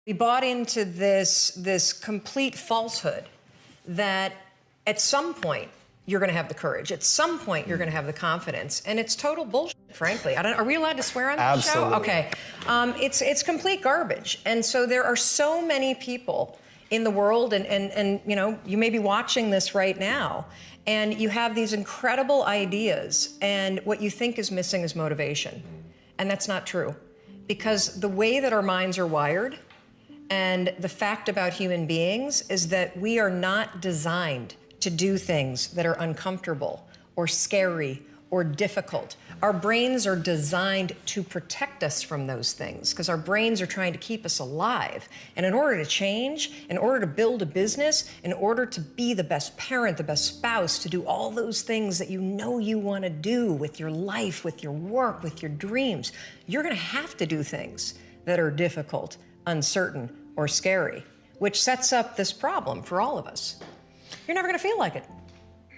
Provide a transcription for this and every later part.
We bought into this complete falsehood that at some point you're going to have the courage. At some point you're going to have the confidence, and it's total bullshit. Frankly, are we allowed to swear on this show? Okay, it's complete garbage. And so there are so many people in the world, and you know, you may be watching this right now, and you have these incredible ideas, and what you think is missing is motivation, and that's not true, because the way that our minds are wired. And the fact about human beings is that we are not designed to do things that are uncomfortable or scary or difficult. Our brains are designed to protect us from those things because our brains are trying to keep us alive. And in order to change, in order to build a business, in order to be the best parent, the best spouse, to do all those things that you know you want to do with your life, with your work, with your dreams, you're going to have to do things that are difficult, uncertain, or scary, which sets up this problem for all of us. You're never gonna feel like it.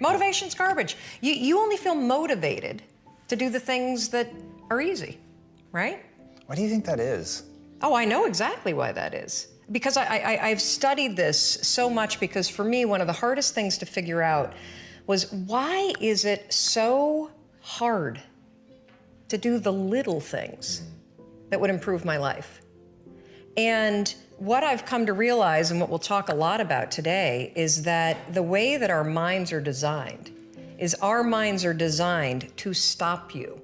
Motivation's garbage. You only feel motivated to do the things that are easy, right? Why do you think that is? Oh, I know exactly why that is. Because I've studied this so much, because for me, one of the hardest things to figure out was, why is it so hard to do the little things that would improve my life? And what I've come to realize, and what we'll talk a lot about today, is that the way that our minds are designed is our minds are designed to stop you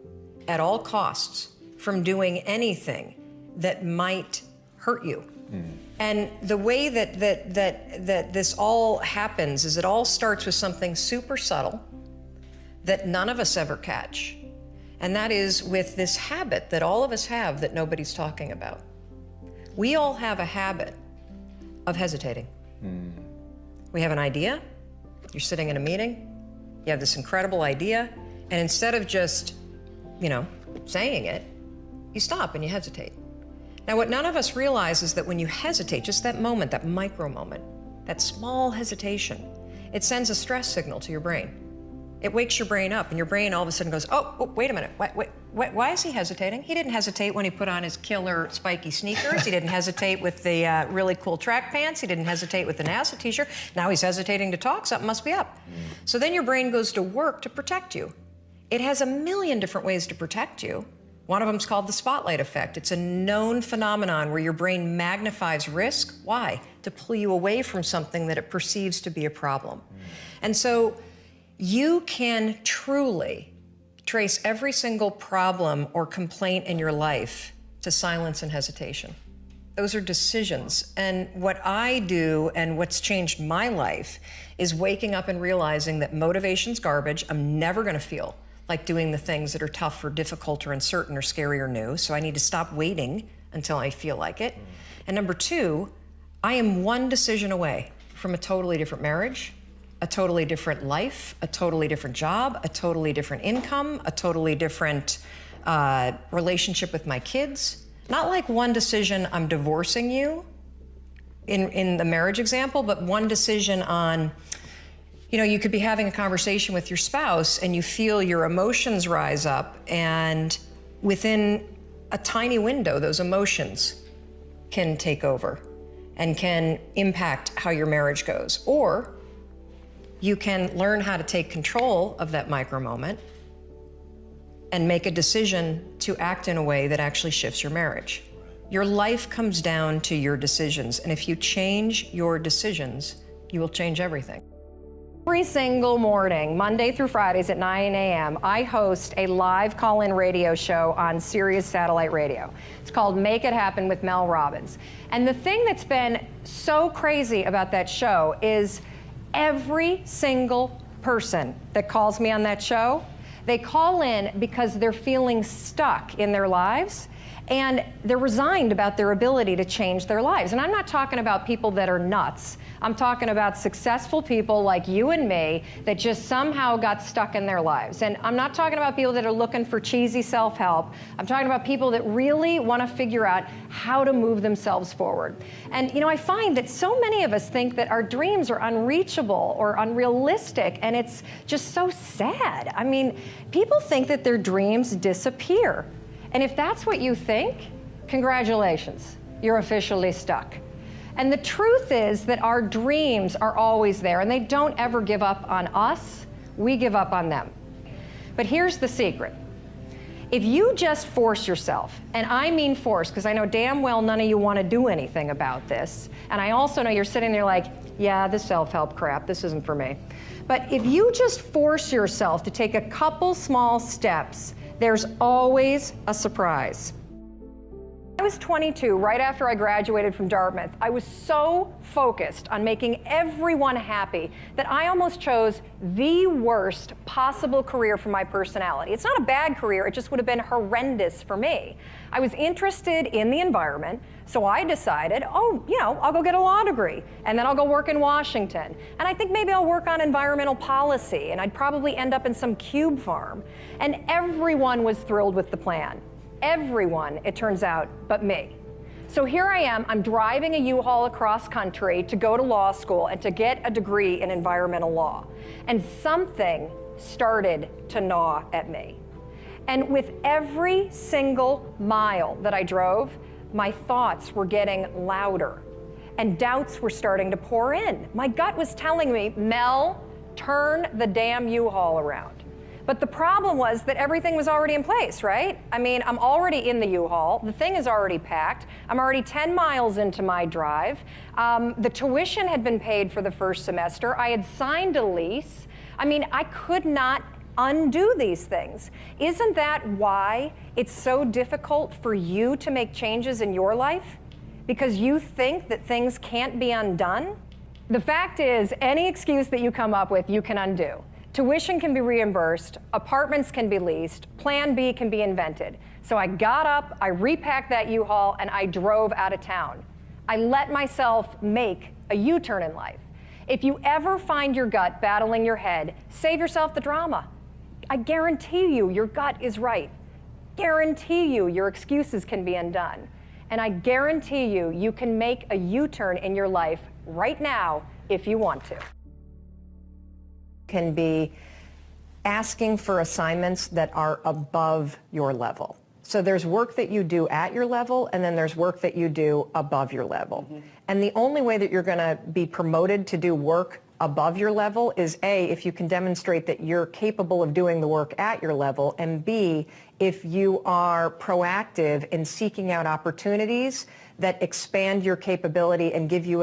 at all costs from doing anything that might hurt you. And the way that this all happens is it all starts with something super subtle that none of us ever catch. And that is with this habit that all of us have that nobody's talking about. We all have a habit of hesitating. We have an idea, you're sitting in a meeting, you have this incredible idea, and instead of just, you know, saying it, you stop and you hesitate. Now, what none of us realize is that when you hesitate, just that moment, that micro moment, that small hesitation, it sends a stress signal to your brain. It wakes your brain up, and your brain all of a sudden goes, oh, wait a minute, why is he hesitating? He didn't hesitate when he put on his killer spiky sneakers. He didn't hesitate with the really cool track pants. He didn't hesitate with the NASA t-shirt. Now he's hesitating to talk, something must be up. So then your brain goes to work to protect you. It has a million different ways to protect you. One of them is called the spotlight effect. It's a known phenomenon where your brain magnifies risk. Why? To pull you away from something that it perceives to be a problem. And so you can truly trace every single problem or complaint in your life to silence and hesitation. Those are decisions. And what I do, and what's changed my life, is waking up and realizing that motivation's garbage. I'm never gonna feel like doing the things that are tough or difficult or uncertain or scary or new, so I need to stop waiting until I feel like it. And number two, I am one decision away from a totally different marriage, a totally different life, a totally different job, a totally different income, a totally different relationship with my kids. Not like one decision, I'm divorcing you in the marriage example, but one decision on, you know, you could be having a conversation with your spouse and you feel your emotions rise up, and within a tiny window, those emotions can take over and can impact how your marriage goes. Or you can learn how to take control of that micro moment and make a decision to act in a way that actually shifts your marriage. Your life comes down to your decisions, and if you change your decisions, you will change everything. Every single morning, Monday through Fridays at 9 a.m., I host a live call-in radio show on Sirius Satellite Radio. It's called Make It Happen with Mel Robbins. And the thing that's been so crazy about that show is every single person that calls me on that show, they call in because they're feeling stuck in their lives, and they're resigned about their ability to change their lives. And I'm not talking about people that are nuts. I'm talking about successful people like you and me that just somehow got stuck in their lives. And I'm not talking about people that are looking for cheesy self-help. I'm talking about people that really want to figure out how to move themselves forward. And you know, I find that so many of us think that our dreams are unreachable or unrealistic, and it's just so sad. I mean, people think that their dreams disappear. And if that's what you think, congratulations. you're officially stuck. And the truth is that our dreams are always there, and they don't ever give up on us. We give up on them. But here's the secret. If you just force yourself, and I mean force, because I know damn well none of you want to do anything about this, and I also know you're sitting there like, yeah, this self-help crap, this isn't for me. But if you just force yourself to take a couple small steps, there's always a surprise. I was 22, right after I graduated from Dartmouth. I was so focused on making everyone happy that I almost chose the worst possible career for my personality. It's not a bad career, it just would have been horrendous for me. I was interested in the environment, so I decided, I'll go get a law degree, and then I'll go work in Washington. And I think maybe I'll work on environmental policy, and I'd probably end up in some cube farm. And everyone was thrilled with the plan. Everyone, it turns out, but me. So here I am, I'm driving a U-Haul across country to go to law school and to get a degree in environmental law. And something started to gnaw at me. And with every single mile that I drove, my thoughts were getting louder and doubts were starting to pour in. My gut was telling me, Mel, turn the damn U-Haul around. But the problem was that everything was already in place, right? I mean, I'm already in the U-Haul. The thing is already packed. I'm already 10 miles into my drive. The tuition had been paid for the first semester. I had signed a lease. I mean, I could not undo these things. Isn't that why it's so difficult for you to make changes in your life? Because you think that things can't be undone? The fact is, any excuse that you come up with, you can undo. Tuition can be reimbursed, apartments can be leased, Plan B can be invented. So I got up, I repacked that U-Haul, and I drove out of town. I let myself make a U-turn in life. If you ever find your gut battling your head, save yourself the drama. I guarantee you your gut is right. Guarantee you your excuses can be undone. And I guarantee you you can make a U-turn in your life right now if you want to. Can be asking for assignments that are above your level. So there's work that you do at your level, and then there's work that you do above your level. Mm-hmm. And the only way that you're going to be promoted to do work above your level is A, if you can demonstrate that you're capable of doing the work at your level, and B, if you are proactive in seeking out opportunities that expand your capability and give you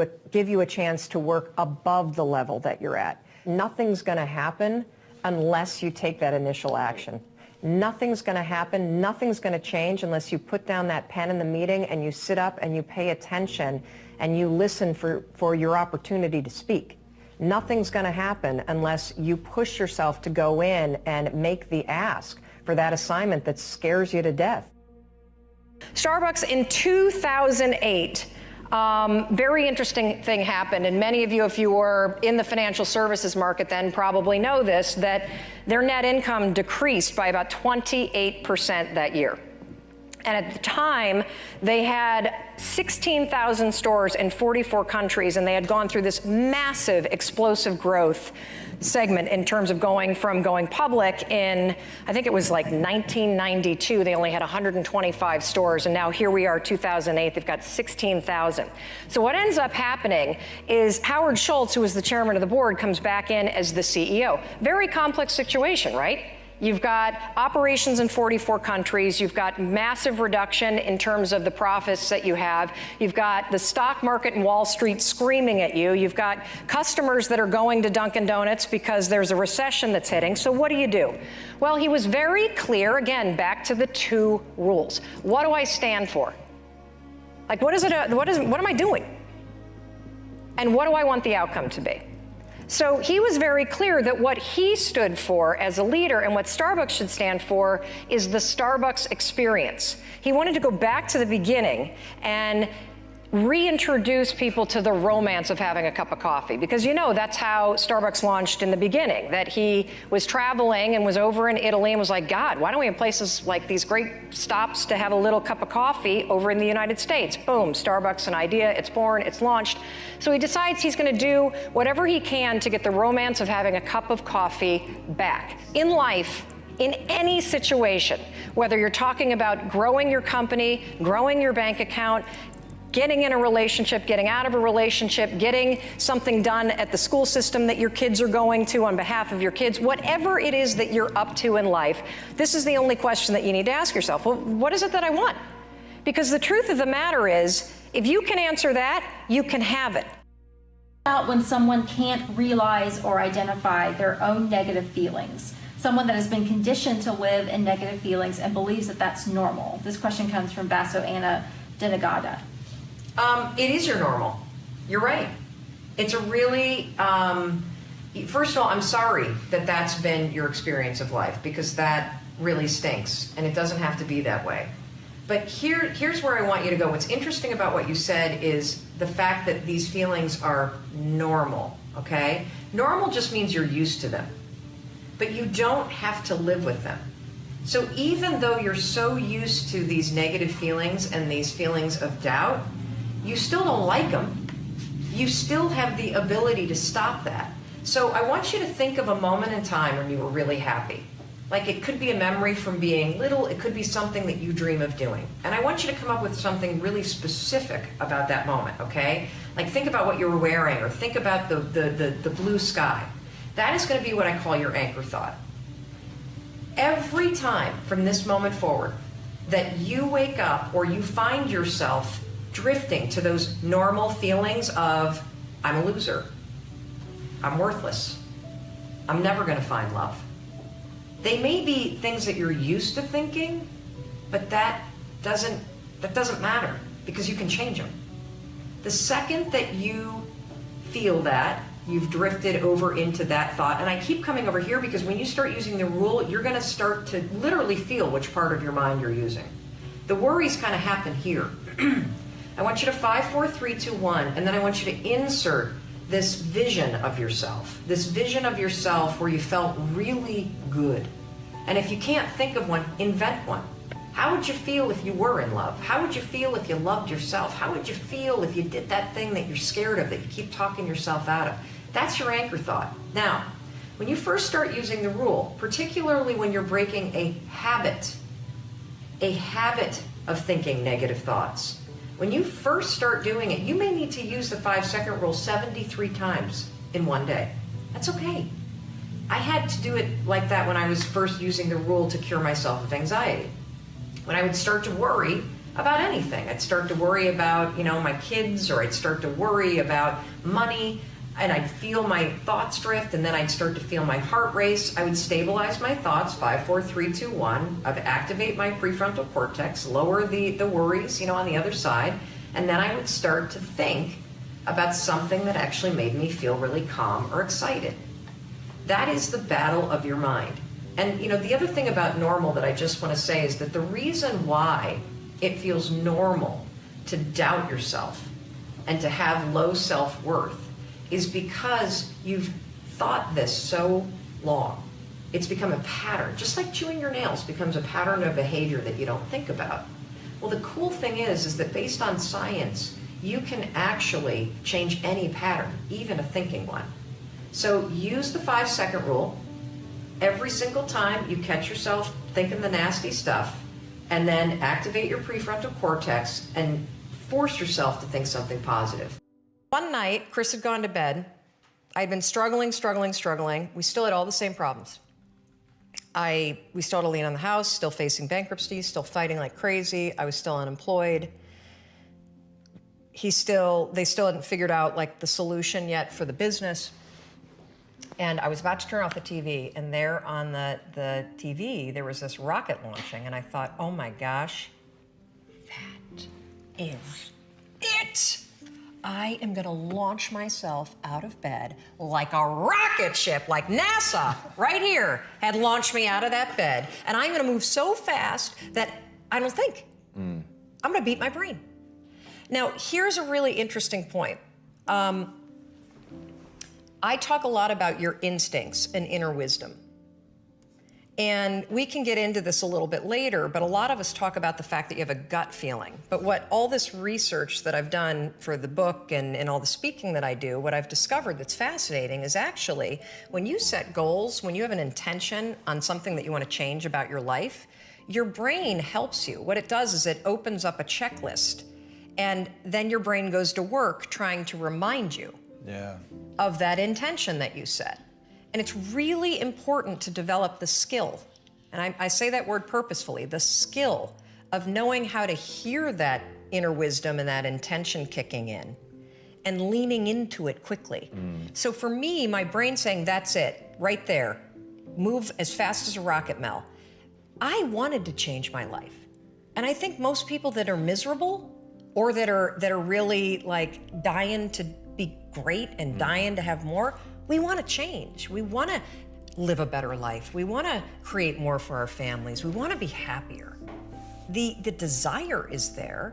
a chance to work above the level that you're at. Nothing's going to happen unless you take that initial action. Nothing's going to happen, nothing's going to change unless you put down that pen in the meeting and you sit up and you pay attention and you listen for your opportunity to speak. Nothing's going to happen unless you push yourself to go in and make the ask for that assignment that scares you to death. Starbucks in 2008, very interesting thing happened, and many of you, if you were in the financial services market then, probably know this, that their net income decreased by about 28% that year. And at the time, they had 16,000 stores in 44 countries, and they had gone through this massive, explosive growth segment in terms of going public in, I think it was like 1992, they only had 125 stores, and now here we are, 2008, they've got 16,000. So what ends up happening is Howard Schultz, who was the chairman of the board, comes back in as the CEO. Very complex situation, right? You've got operations in 44 countries. You've got massive reduction in terms of the profits that you have. You've got the stock market and Wall Street screaming at you. You've got customers that are going to Dunkin' Donuts because there's a recession that's hitting. So what do? Well, he was very clear, again, back to the two rules. What do I stand for? Like, what am I doing? And what do I want the outcome to be? So he was very clear that what he stood for as a leader and what Starbucks should stand for is the Starbucks experience. He wanted to go back to the beginning and reintroduce people to the romance of having a cup of coffee, because that's how Starbucks launched in the beginning, that he was traveling and was over in Italy and was like, God, why don't we have places like these great stops to have a little cup of coffee over in the United States? Boom, Starbucks, an idea, it's born, it's launched. So he decides he's going to do whatever he can to get the romance of having a cup of coffee back. In life, in any situation, whether you're talking about growing your company, growing your bank account, getting in a relationship, getting out of a relationship, getting something done at the school system that your kids are going to on behalf of your kids, whatever it is that you're up to in life, this is the only question that you need to ask yourself. Well, what is it that I want? Because the truth of the matter is, if you can answer that, you can have it. About when someone can't realize or identify their own negative feelings. Someone that has been conditioned to live in negative feelings and believes that that's normal. This question comes from Basso Anna Denegada. It is your normal. You're right. It's a really, first of all, I'm sorry that that's been your experience of life, because that really stinks, and it doesn't have to be that way. But here's where I want you to go. What's interesting about what you said is the fact that these feelings are normal, okay? Normal just means you're used to them, but you don't have to live with them. So even though you're so used to these negative feelings and these feelings of doubt, you still don't like them. You still have the ability to stop that. So I want you to think of a moment in time when you were really happy. Like, it could be a memory from being little, it could be something that you dream of doing. And I want you to come up with something really specific about that moment, okay? Like, think about what you were wearing, or think about the blue sky. That is going to be what I call your anchor thought. Every time from this moment forward that you wake up or you find yourself drifting to those normal feelings of, I'm a loser, I'm worthless, I'm never going to find love. They may be things that you're used to thinking, but that doesn't matter, because you can change them. The second that you feel that, you've drifted over into that thought, and I keep coming over here because when you start using the rule, you're going to start to literally feel which part of your mind you're using. The worries kind of happen here. I want you to 5, 4, 3, 2, 1, and then I want you to insert this vision of yourself where you felt really good. And if you can't think of one, invent one. How would you feel if you were in love? How would you feel if you loved yourself? How would you feel if you did that thing that you're scared of, that you keep talking yourself out of? That's your anchor thought. Now, when you first start using the rule, particularly when you're breaking a habit of thinking negative thoughts, when you first start doing it, you may need to use the 5-second rule 73 times in one day. That's okay. I had to do it like that when I was first using the rule to cure myself of anxiety. When I would start to worry about anything, I'd start to worry about, my kids, or I'd start to worry about money, and I'd feel my thoughts drift, and then I'd start to feel my heart race. I would stabilize my thoughts, 5, 4, 3, 2, 1. I'd activate my prefrontal cortex, lower the worries, on the other side, and then I would start to think about something that actually made me feel really calm or excited. That is the battle of your mind. And, the other thing about normal that I just want to say is that the reason why it feels normal to doubt yourself and to have low self-worth is because you've thought this so long. It's become a pattern, just like chewing your nails becomes a pattern of behavior that you don't think about. Well, the cool thing is that based on science, you can actually change any pattern, even a thinking one. So use the 5-second rule. Every single time you catch yourself thinking the nasty stuff, and then activate your prefrontal cortex and force yourself to think something positive. One night, Chris had gone to bed. I'd been struggling. We still had all the same problems. We still had a lien on the house, still facing bankruptcy, still fighting like crazy. I was still unemployed. They still hadn't figured out the solution yet for the business. And I was about to turn off the TV, and there on the TV, there was this rocket launching, and I thought, oh my gosh, that is it. I am gonna launch myself out of bed like a rocket ship, like NASA, right here, had launched me out of that bed. And I'm gonna move so fast that I don't think. I'm gonna beat my brain. Now, here's a really interesting point. I talk a lot about your instincts and inner wisdom. And we can get into this a little bit later, but a lot of us talk about the fact that you have a gut feeling. But what all this research that I've done for the book and all the speaking that I do, what I've discovered that's fascinating is actually when you set goals, when you have an intention on something that you want to change about your life, your brain helps you. What it does is it opens up a checklist. And then your brain goes to work trying to remind you of that intention that you set. And it's really important to develop the skill, and I say that word purposefully, the skill of knowing how to hear that inner wisdom and that intention kicking in and leaning into it quickly. So for me, my brain saying, that's it, right there, move as fast as a rocket, Mel. I wanted to change my life. And I think most people that are miserable or that are really like dying to be great and dying to have more, we want to change. We want to live a better life. We want to create more for our families. We want to be happier. The desire is there.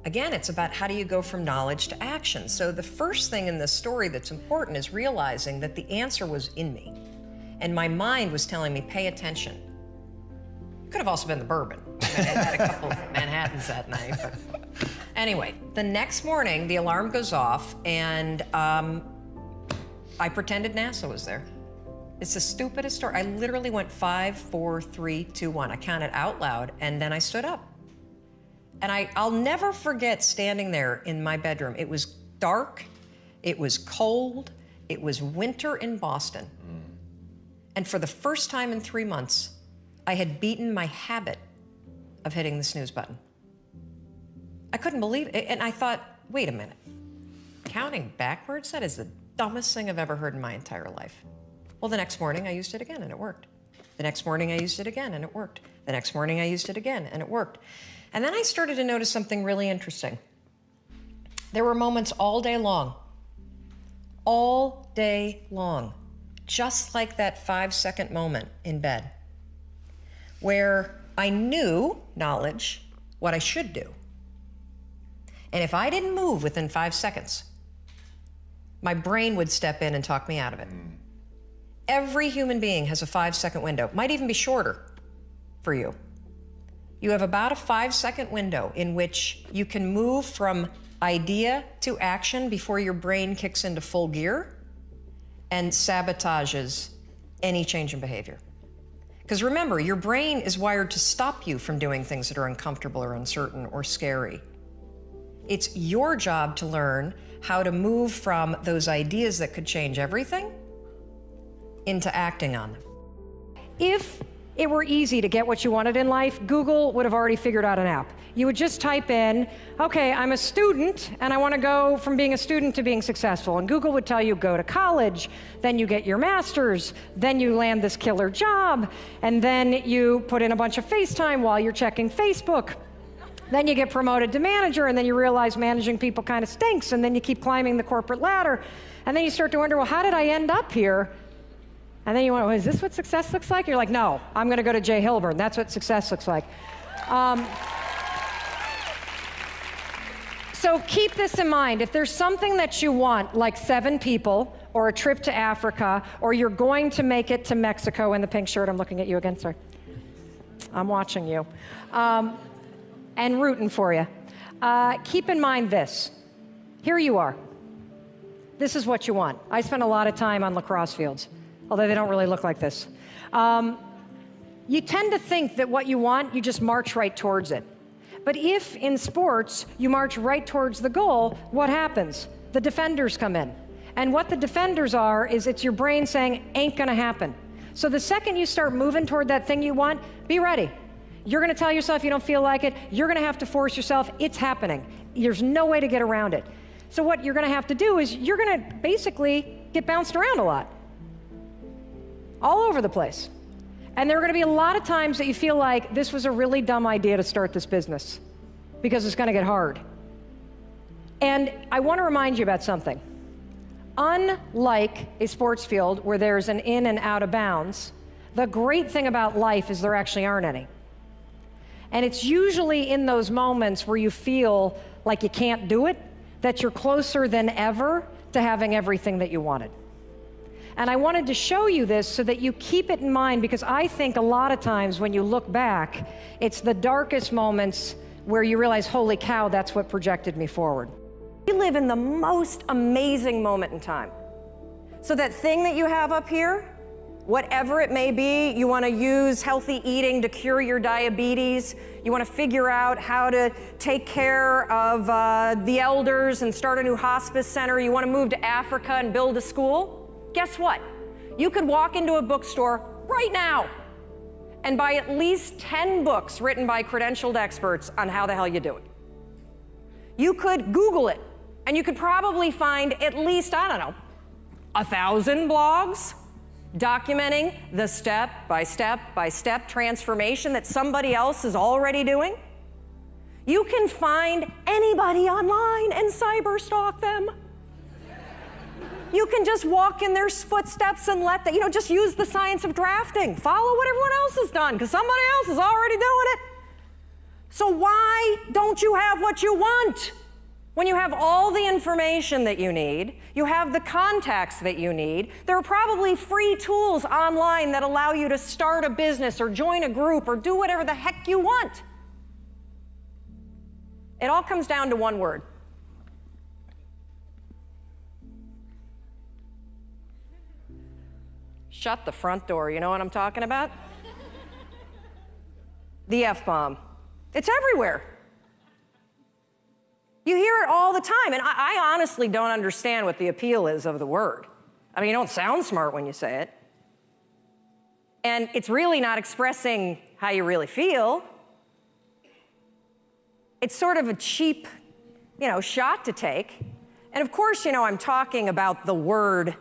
Again, it's about how do you go from knowledge to action. So the first thing in this story that's important is realizing that the answer was in me. And my mind was telling me, pay attention. It could have also been the bourbon. I had a couple of Manhattans that night. But anyway, the next morning, the alarm goes off, and I pretended NASA was there. It's the stupidest story. I literally went 5, 4, 3, 2, 1. I counted out loud, and then I stood up. And I'll never forget standing there in my bedroom. It was dark, it was cold, it was winter in Boston. And for the first time in 3 months, I had beaten my habit of hitting the snooze button. I couldn't believe it, and I thought, wait a minute. Counting backwards? That is the dumbest thing I've ever heard in my entire life. Well, the next morning I used it again and it worked. The next morning I used it again and it worked. The next morning I used it again and it worked. And then I started to notice something really interesting. There were moments all day long, just like that 5-second moment in bed, where I knew, knowledge, what I should do. And if I didn't move within 5 seconds, my brain would step in and talk me out of it. Every human being has a 5-second window, might even be shorter for you. You have about a 5-second window in which you can move from idea to action before your brain kicks into full gear and sabotages any change in behavior. Because remember, your brain is wired to stop you from doing things that are uncomfortable or uncertain or scary. It's your job to learn how to move from those ideas that could change everything into acting on them. If it were easy to get what you wanted in life, Google would have already figured out an app. You would just type in, okay, I'm a student and I want to go from being a student to being successful. And Google would tell you, go to college, then you get your master's, then you land this killer job, and then you put in a bunch of FaceTime while you're checking Facebook. Then you get promoted to manager, and then you realize managing people kind of stinks, and then you keep climbing the corporate ladder. And then you start to wonder, well, how did I end up here? And then you went, well, is this what success looks like? You're like, no, I'm going to go to Jay Hilburn. That's what success looks like. So keep this in mind. If there's something that you want, like 7 people, or a trip to Africa, or you're going to make it to Mexico in the pink shirt, I'm looking at you again, sorry. I'm watching you. And rooting for you. Keep in mind this. Here you are. This is what you want. I spend a lot of time on lacrosse fields, although they don't really look like this. You tend to think that what you want, you just march right towards it. But if in sports you march right towards the goal, what happens? The defenders come in. And what the defenders are is it's your brain saying, ain't gonna happen. So the second you start moving toward that thing you want, be ready. You're gonna tell yourself you don't feel like it. You're gonna have to force yourself. It's happening. There's no way to get around it. So what you're gonna have to do is you're gonna basically get bounced around a lot. All over the place. And there are gonna be a lot of times that you feel like this was a really dumb idea to start this business because it's gonna get hard. And I wanna remind you about something. Unlike a sports field where there's an in and out of bounds, the great thing about life is there actually aren't any. And it's usually in those moments where you feel like you can't do it, that you're closer than ever to having everything that you wanted. And I wanted to show you this so that you keep it in mind, because I think a lot of times when you look back, it's the darkest moments where you realize, holy cow, that's what projected me forward. We live in the most amazing moment in time. So that thing that you have up here, whatever it may be. You want to use healthy eating to cure your diabetes. You want to figure out how to take care of the elders and start a new hospice center. You want to move to Africa and build a school. Guess what? You could walk into a bookstore right now and buy at least 10 books written by credentialed experts on how the hell you do it. You could Google it, and you could probably find at least, I don't know, 1,000 blogs documenting the step-by-step transformation that somebody else is already doing. You can find anybody online and cyberstalk them. You can just walk in their footsteps and let them, just use the science of drafting. Follow what everyone else has done, because somebody else is already doing it. So why don't you have what you want? When you have all the information that you need, you have the contacts that you need, there are probably free tools online that allow you to start a business or join a group or do whatever the heck you want. It all comes down to one word. Shut the front door, you know what I'm talking about? The F-bomb. It's everywhere. You hear it all the time, and I honestly don't understand what the appeal is of the word. I mean, you don't sound smart when you say it. And it's really not expressing how you really feel. It's sort of a cheap, shot to take. And of course, I'm talking about the word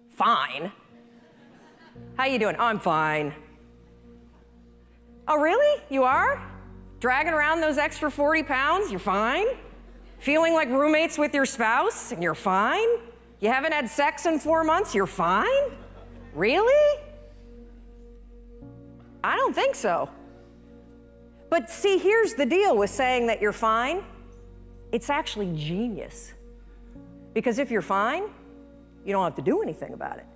fine. How you doing? Oh, I'm fine. Oh, really? You are? Dragging around those extra 40 pounds, you're fine? Feeling like roommates with your spouse, and you're fine? You haven't had sex in 4 months, you're fine? Really? I don't think so. But see, here's the deal with saying that you're fine. It's actually genius. Because if you're fine, you don't have to do anything about it.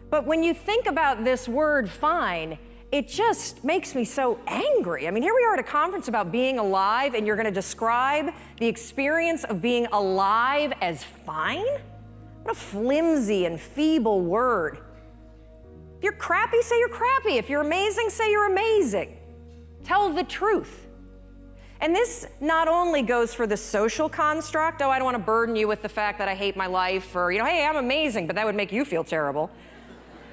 But when you think about this word fine, it just makes me so angry. I mean, here we are at a conference about being alive, and you're going to describe the experience of being alive as fine? What a flimsy and feeble word. If you're crappy, say you're crappy. If you're amazing, say you're amazing. Tell the truth. And this not only goes for the social construct, I don't want to burden you with the fact that I hate my life, or, hey, I'm amazing, but that would make you feel terrible.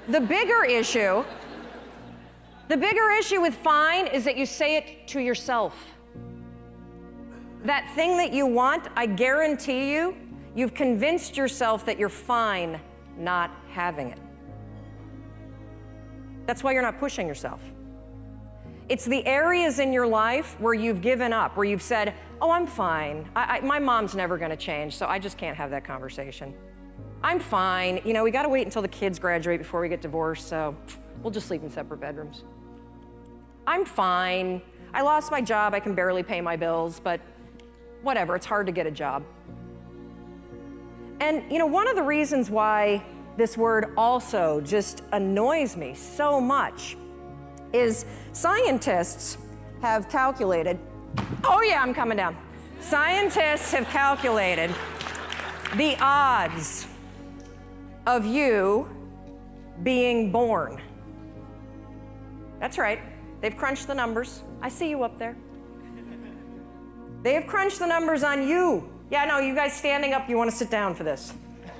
The bigger issue with fine is that you say it to yourself. That thing that you want, I guarantee you, you've convinced yourself that you're fine not having it. That's why you're not pushing yourself. It's the areas in your life where you've given up, where you've said, oh, I'm fine. My mom's never going to change, so I just can't have that conversation. I'm fine. We got to wait until the kids graduate before we get divorced, so we'll just sleep in separate bedrooms. I'm fine. I lost my job. I can barely pay my bills, but whatever. It's hard to get a job. And, one of the reasons why this word also just annoys me so much is scientists have calculated, oh yeah, I'm coming down. Scientists have calculated the odds of you being born. That's right. They've crunched the numbers. I see you up there. They have crunched the numbers on you. Yeah, no, you guys standing up, you want to sit down for this.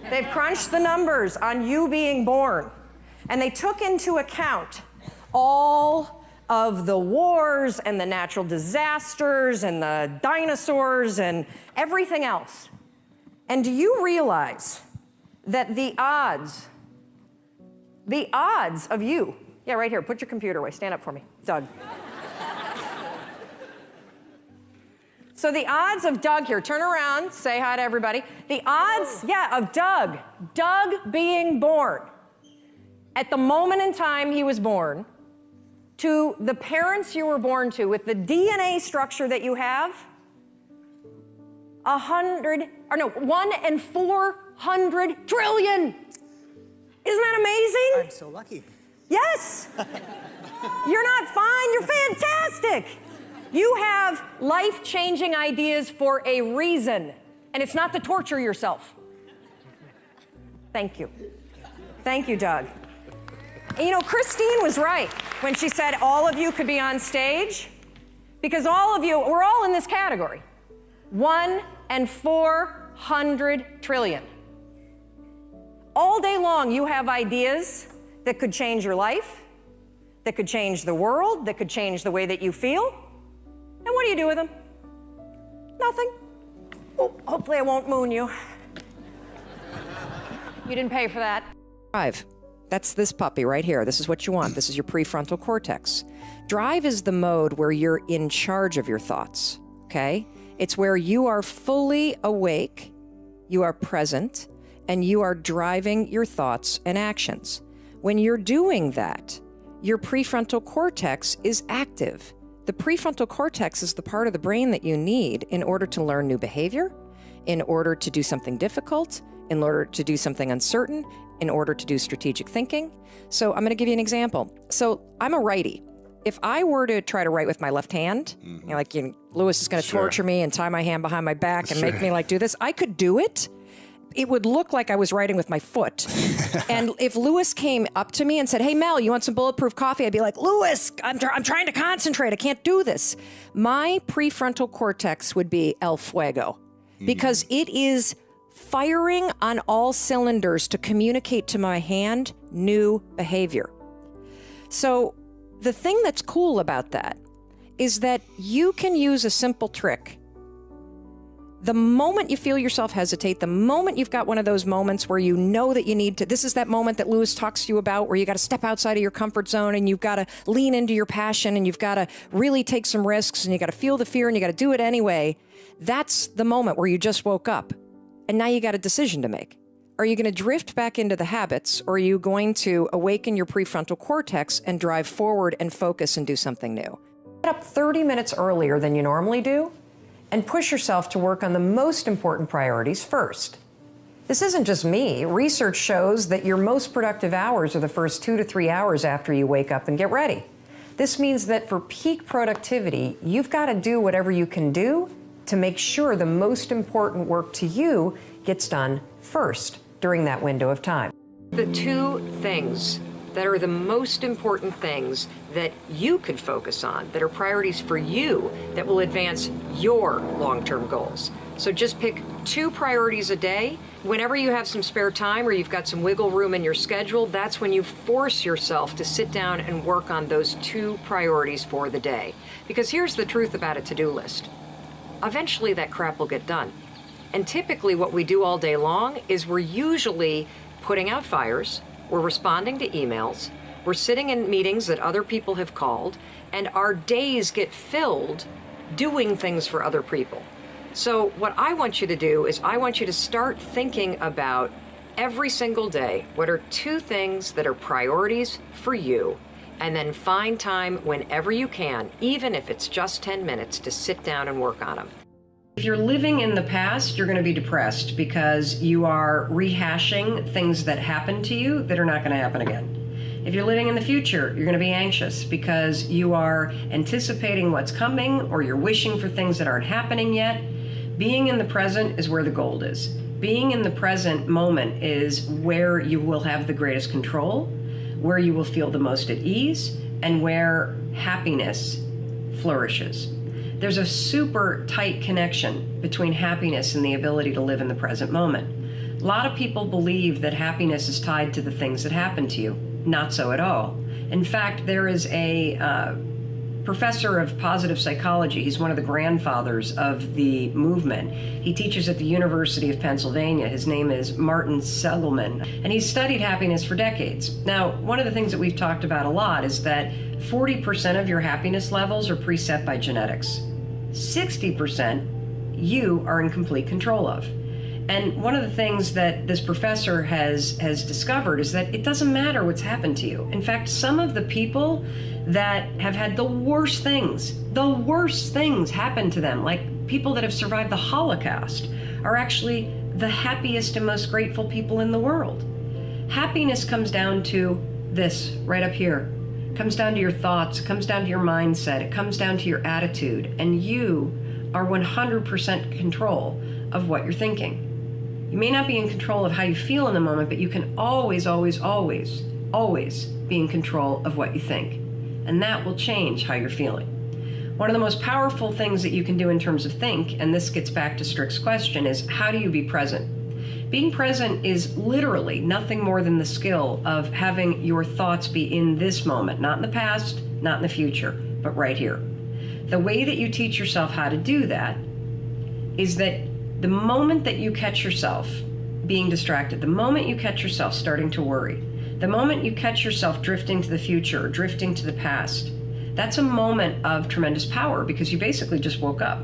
They've crunched the numbers on you being born. And they took into account all of the wars and the natural disasters and the dinosaurs and everything else. And do you realize that the odds of you, yeah, right here, put your computer away, stand up for me, Doug. So the odds of Doug here, turn around, say hi to everybody. The odds, of Doug being born at the moment in time he was born to the parents you were born to with the DNA structure that you have, 1 in 400 trillion. Isn't that amazing? I'm so lucky. Yes. You're not fine, you're fantastic. You have life-changing ideas for a reason, and it's not to torture yourself. Thank you. Thank you, Doug. And you know, Christine was right when she said all of you could be on stage, because all of you, we're all in this category. 1 in 400 trillion. All day long, you have ideas that could change your life, that could change the world, that could change the way that you feel. And what do you do with them? Nothing. Oh, hopefully I won't moon you. You didn't pay for that. Drive. That's this puppy right here. This is what you want. This is your prefrontal cortex. Drive is the mode where you're in charge of your thoughts, okay? It's where you are fully awake, you are present, and you are driving your thoughts and actions. When you're doing that, your prefrontal cortex is active. The prefrontal cortex is the part of the brain that you need in order to learn new behavior, in order to do something difficult, in order to do something uncertain, in order to do strategic thinking. So I'm going to give you an example. So I'm a righty. If I were to try to write with my left hand, Lewis is going to torture me and tie my hand behind my back and make me do this, I could do it. It would look like I was writing with my foot. And if Lewis came up to me and said, hey, Mel, you want some bulletproof coffee? I'd be like, Lewis, I'm trying to concentrate. I can't do this. My prefrontal cortex would be el fuego because it is firing on all cylinders to communicate to my hand new behavior. So the thing that's cool about that is that you can use a simple trick. The moment you feel yourself hesitate, the moment you've got one of those moments where you know that you need to, this is that moment that Lewis talks to you about where you got to step outside of your comfort zone and you've got to lean into your passion and you've got to really take some risks and you got to feel the fear and you got to do it anyway. That's the moment where you just woke up and now you got a decision to make. Are you going to drift back into the habits or are you going to awaken your prefrontal cortex and drive forward and focus and do something new? Get up 30 minutes earlier than you normally do and push yourself to work on the most important priorities first. This isn't just me. Research shows that your most productive hours are the first 2 to 3 hours after you wake up and get ready. This means that for peak productivity, you've got to do whatever you can do to make sure the most important work to you gets done first during that window of time. The 2 things that are the most important things that you could focus on, that are priorities for you, that will advance your long-term goals. So just pick 2 priorities a day. Whenever you have some spare time or you've got some wiggle room in your schedule, that's when you force yourself to sit down and work on those 2 priorities for the day. Because here's the truth about a to-do list. Eventually that crap will get done. And typically what we do all day long is we're usually putting out fires, we're responding to emails, we're sitting in meetings that other people have called, and our days get filled doing things for other people. So what I want you to do is I want you to start thinking about every single day, what are 2 things that are priorities for you, and then find time whenever you can, even if it's just 10 minutes, to sit down and work on them. If you're living in the past, you're going to be depressed because you are rehashing things that happened to you that are not going to happen again. If you're living in the future, you're going to be anxious because you are anticipating what's coming or you're wishing for things that aren't happening yet. Being in the present is where the gold is. Being in the present moment is where you will have the greatest control, where you will feel the most at ease, and where happiness flourishes. There's a super tight connection between happiness and the ability to live in the present moment. A lot of people believe that happiness is tied to the things that happen to you. Not so at all. In fact, there is a professor of positive psychology. He's one of the grandfathers of the movement. He teaches at the University of Pennsylvania. His name is Martin Seligman, and he's studied happiness for decades. Now, one of the things that we've talked about a lot is that 40% of your happiness levels are preset by genetics. 60% you are in complete control of. And one of the things that this professor has discovered is that it doesn't matter what's happened to you. In fact, some of the people that have had the worst things happen to them, like people that have survived the Holocaust, are actually the happiest and most grateful people in the world. Happiness comes down to this right up here. It comes down to your thoughts, it comes down to your mindset, it comes down to your attitude, and you are 100% control of what you're thinking. You may not be in control of how you feel in the moment, but you can always, always, always, always be in control of what you think. And that will change how you're feeling. One of the most powerful things that you can do in terms of think, and this gets back to Strick's question, is how do you be present? Being present is literally nothing more than the skill of having your thoughts be in this moment, not in the past, not in the future, but right here. The way that you teach yourself how to do that is that the moment that you catch yourself being distracted, the moment you catch yourself starting to worry, the moment you catch yourself drifting to the future or drifting to the past, that's a moment of tremendous power because you basically just woke up.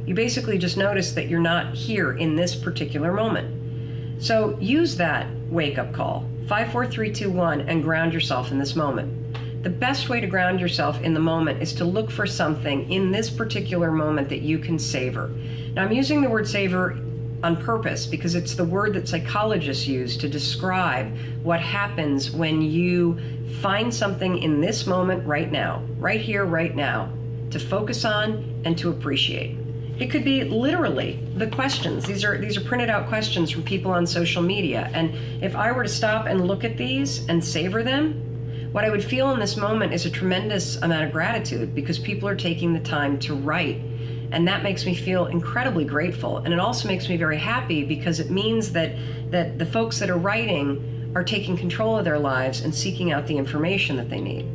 You basically just noticed that you're not here in this particular moment. So use that wake-up call, 5, 4, 3, 2, 1, and ground yourself in this moment. The best way to ground yourself in the moment is to look for something in this particular moment that you can savor. Now, I'm using the word savor on purpose because it's the word that psychologists use to describe what happens when you find something in this moment right now, right here, right now, to focus on and to appreciate. It could be literally the questions. These are printed out questions from people on social media. And if I were to stop and look at these and savor them, what I would feel in this moment is a tremendous amount of gratitude because people are taking the time to write. And that makes me feel incredibly grateful. And it also makes me very happy because it means that the folks that are writing are taking control of their lives and seeking out the information that they need.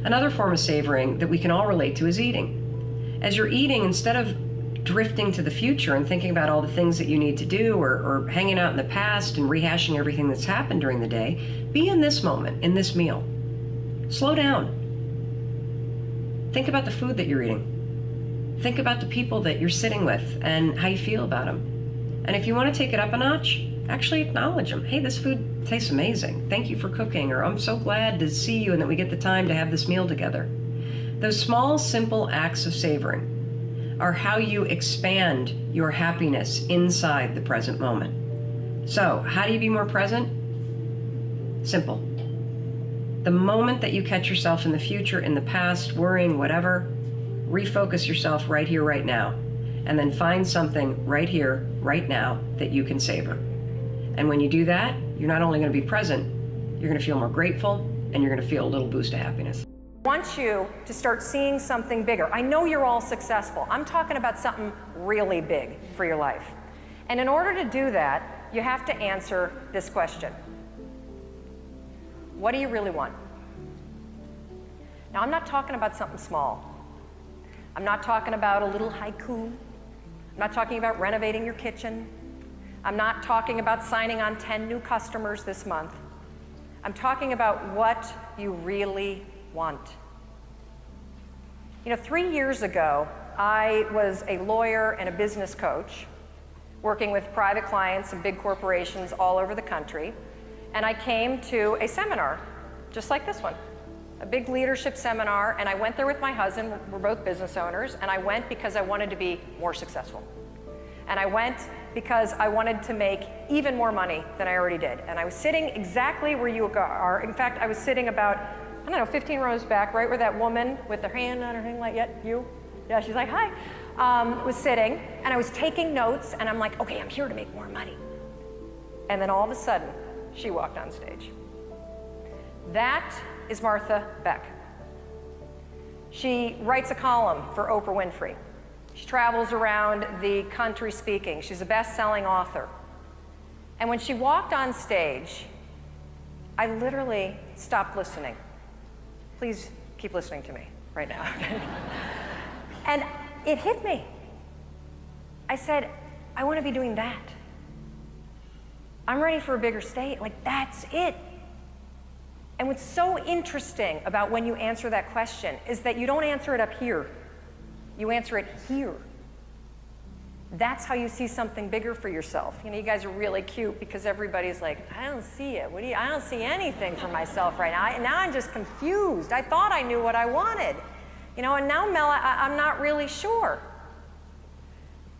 Another form of savoring that we can all relate to is eating. As you're eating, instead of drifting to the future and thinking about all the things that you need to do or hanging out in the past and rehashing everything that's happened during the day, be in this moment, in this meal. Slow down. Think about the food that you're eating. Think about the people that you're sitting with and how you feel about them. And if you want to take it up a notch, actually acknowledge them. Hey, this food tastes amazing. Thank you for cooking, or I'm so glad to see you and that we get the time to have this meal together. Those small, simple acts of savoring are how you expand your happiness inside the present moment. So, how do you be more present? Simple. The moment that you catch yourself in the future, in the past, worrying, whatever, refocus yourself right here, right now, and then find something right here, right now that you can savor. And when you do that, you're not only going to be present, you're going to feel more grateful, and you're going to feel a little boost of happiness. I want you to start seeing something bigger. I know you're all successful. I'm talking about something really big for your life. And in order to do that, you have to answer this question. What do you really want? Now, I'm not talking about something small. I'm not talking about a little haiku. I'm not talking about renovating your kitchen. I'm not talking about signing on 10 new customers this month. I'm talking about what you really want. You know, 3 years ago, I was a lawyer and a business coach working with private clients and big corporations all over the country. And I came to a seminar, just like this one. A big leadership seminar, and I went there with my husband. We're both business owners, and I went because I wanted to be more successful. And I went because I wanted to make even more money than I already did. And I was sitting exactly where you are. In fact, I was sitting about, 15 rows back, right where that woman with her hand on her thing, like, you? Yeah, she's like, hi. Was sitting, and I was taking notes, and I'm like, okay, I'm here to make more money. And then all of a sudden, she walked on stage. That is Martha Beck. She writes a column for Oprah Winfrey. She travels around the country speaking. She's a best-selling author. And when she walked on stage, I literally stopped listening. Please keep listening to me right now. And it hit me. I said, I want to be doing that. I'm ready for a bigger stage. Like, that's it. And what's so interesting about when you answer that question is that you don't answer it up here. You answer it here. That's how you see something bigger for yourself. You know, you guys are really cute because everybody's like, I don't see it. I don't see anything for myself right now. Now I'm just confused. I thought I knew what I wanted. You know, and now, Mel, I'm not really sure.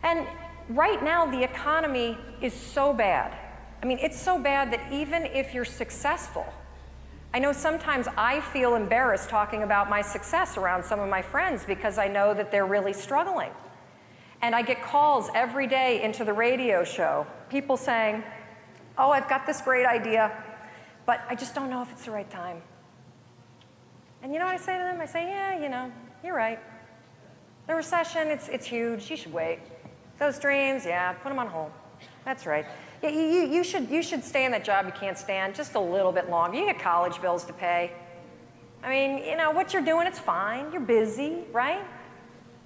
And right now, the economy is so bad. I mean, it's so bad that even if you're successful, I know sometimes I feel embarrassed talking about my success around some of my friends because I know that they're really struggling. And I get calls every day into the radio show, people saying, oh, I've got this great idea, but I just don't know if it's the right time. And you know what I say to them? I say, yeah, you know, you're right. The recession, it's huge, you should wait. Those dreams, yeah, put them on hold. That's right. Yeah, you should stay in that job you can't stand just a little bit longer. You get college bills to pay. I mean, you know, what you're doing, it's fine. You're busy, right?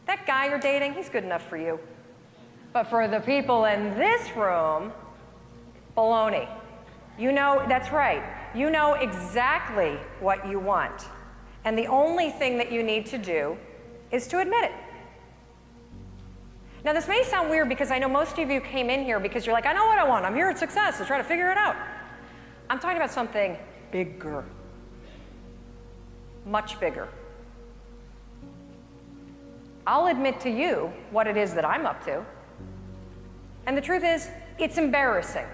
That guy you're dating, he's good enough for you. But for the people in this room, baloney. You know, that's right. You know exactly what you want. And the only thing that you need to do is to admit it. Now, this may sound weird because I know most of you came in here because you're like, I know what I want. I'm here at Success to try to figure it out. I'm talking about something bigger, much bigger. I'll admit to you what it is that I'm up to. And the truth is, it's embarrassing.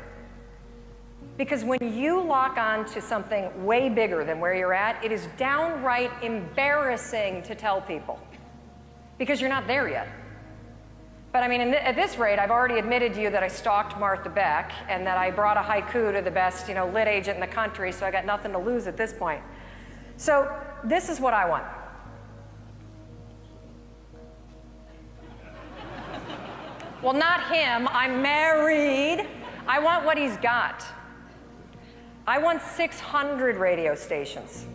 Because when you lock on to something way bigger than where you're at, it is downright embarrassing to tell people. Because you're not there yet. But I mean, at this rate, I've already admitted to you that I stalked Martha Beck and that I brought a haiku to the best, you know, lit agent in the country, so I got nothing to lose at this point. So this is what I want. Well, not him. I'm married. I want what he's got. I want 600 radio stations.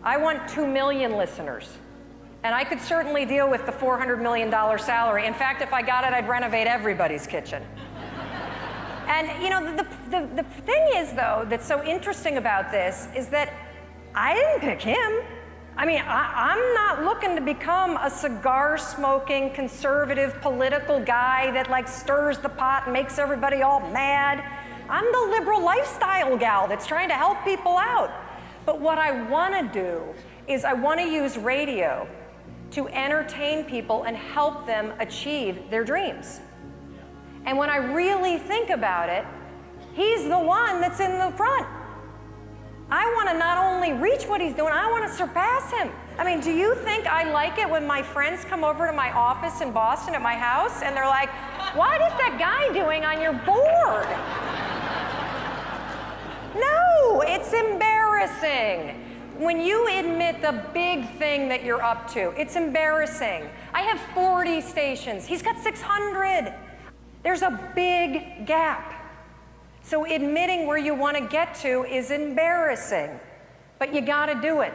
I want 2 million listeners. And I could certainly deal with the $400 million salary. In fact, if I got it, I'd renovate everybody's kitchen. And you know, the thing is, though, that's so interesting about this is that I didn't pick him. I mean, I'm not looking to become a cigar-smoking, conservative, political guy that like stirs the pot and makes everybody all mad. I'm the liberal lifestyle gal that's trying to help people out. But what I want to do is I want to use radio to entertain people and help them achieve their dreams. And when I really think about it, he's the one that's in the front. I want to not only reach what he's doing, I want to surpass him. I mean, do you think I like it when my friends come over to my office in Boston at my house and they're like, what is that guy doing on your board? No, it's embarrassing. When you admit the big thing that you're up to, it's embarrassing. I have 40 stations. He's got 600. There's a big gap. So admitting where you want to get to is embarrassing, but you got to do it.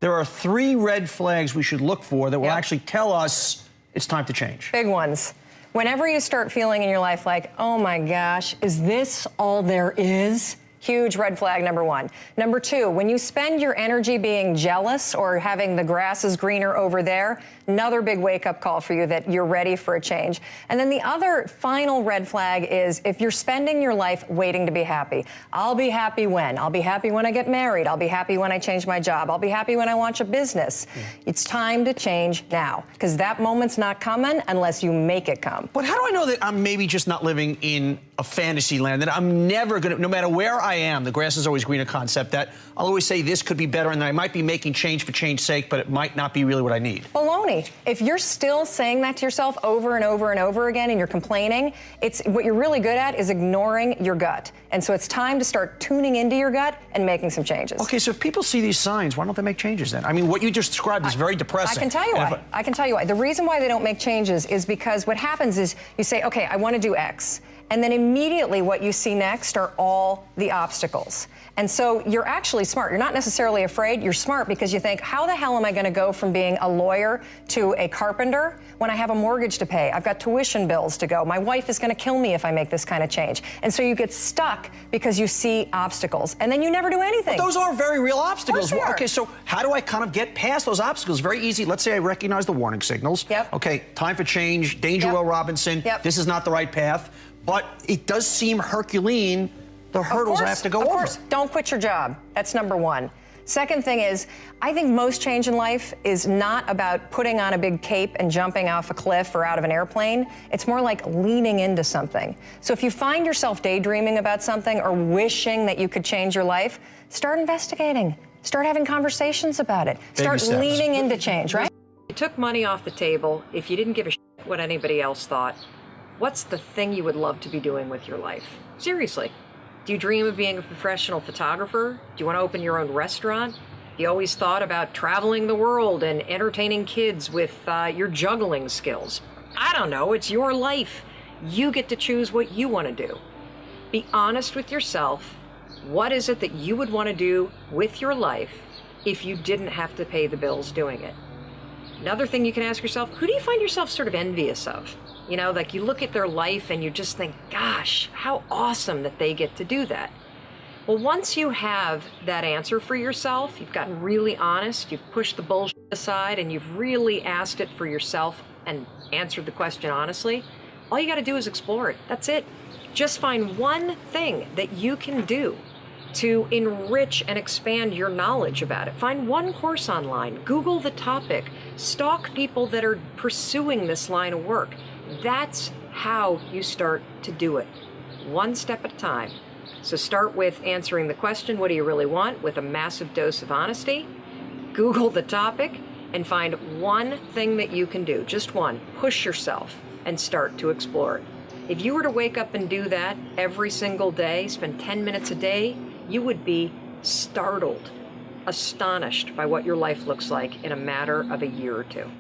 There are 3 red flags we should look for that will actually tell us it's time to change. Big ones. Whenever you start feeling in your life like, oh my gosh, is this all there is? Huge red flag, number 1. Number 2, when you spend your energy being jealous or having the grass is greener over there, another big wake-up call for you that you're ready for a change. And then the other final red flag is if you're spending your life waiting to be happy. I'll be happy when? I'll be happy when I get married. I'll be happy when I change my job. I'll be happy when I launch a business. It's time to change now, because that moment's not coming unless you make it come. But how do I know that I'm maybe just not living in a fantasy land, that I'm never going to, no matter where I am, the grass is always greener concept, that I'll always say this could be better and that I might be making change for change's sake, but it might not be really what I need? Baloney. If you're still saying that to yourself over and over and over again and you're complaining, it's what you're really good at is ignoring your gut. And so it's time to start tuning into your gut and making some changes. Okay, so if people see these signs, why don't they make changes then? I mean, what you just described is very depressing. I can tell you why. I can tell you why. The reason why they don't make changes is because what happens is you say, okay, I want to do X. And then immediately what you see next are all the obstacles. And so you're actually smart. You're not necessarily afraid. You're smart because you think, how the hell am I going to go from being a lawyer to a carpenter when I have a mortgage to pay? I've got tuition bills to go. My wife is going to kill me if I make this kind of change. And so you get stuck because you see obstacles. And then you never do anything. But those are very real obstacles. Of course they are. Okay, so how do I kind of get past those obstacles? Very easy. Let's say I recognize the warning signals. Yep. Okay, time for change. Danger, Will Robinson. Yep. This is not the right path. But it does seem Herculean, the hurdles I have to go over. Of course, don't quit your job. That's number 1. Second thing is, I think most change in life is not about putting on a big cape and jumping off a cliff or out of an airplane. It's more like leaning into something. So if you find yourself daydreaming about something or wishing that you could change your life, start investigating. Start having conversations about it. Start leaning into change, right? You took money off the table if you didn't give a shit what anybody else thought. What's the thing you would love to be doing with your life? Seriously. Do you dream of being a professional photographer? Do you want to open your own restaurant? You always thought about traveling the world and entertaining kids with your juggling skills. I don't know, it's your life. You get to choose what you want to do. Be honest with yourself. What is it that you would want to do with your life if you didn't have to pay the bills doing it? Another thing you can ask yourself, who do you find yourself sort of envious of? You know, like you look at their life and you just think, gosh, how awesome that they get to do that. Well, once you have that answer for yourself, you've gotten really honest, you've pushed the bullshit aside, and you've really asked it for yourself and answered the question honestly, all you got to do is explore it. That's it. Just find one thing that you can do to enrich and expand your knowledge about it. Find one course online, Google the topic, stalk people that are pursuing this line of work. That's how you start to do it, one step at a time. So start with answering the question, what do you really want, with a massive dose of honesty. Google the topic and find one thing that you can do, just one. Push yourself and start to explore it. If you were to wake up and do that every single day, spend 10 minutes a day, you would be startled, astonished by what your life looks like in a matter of a year or two.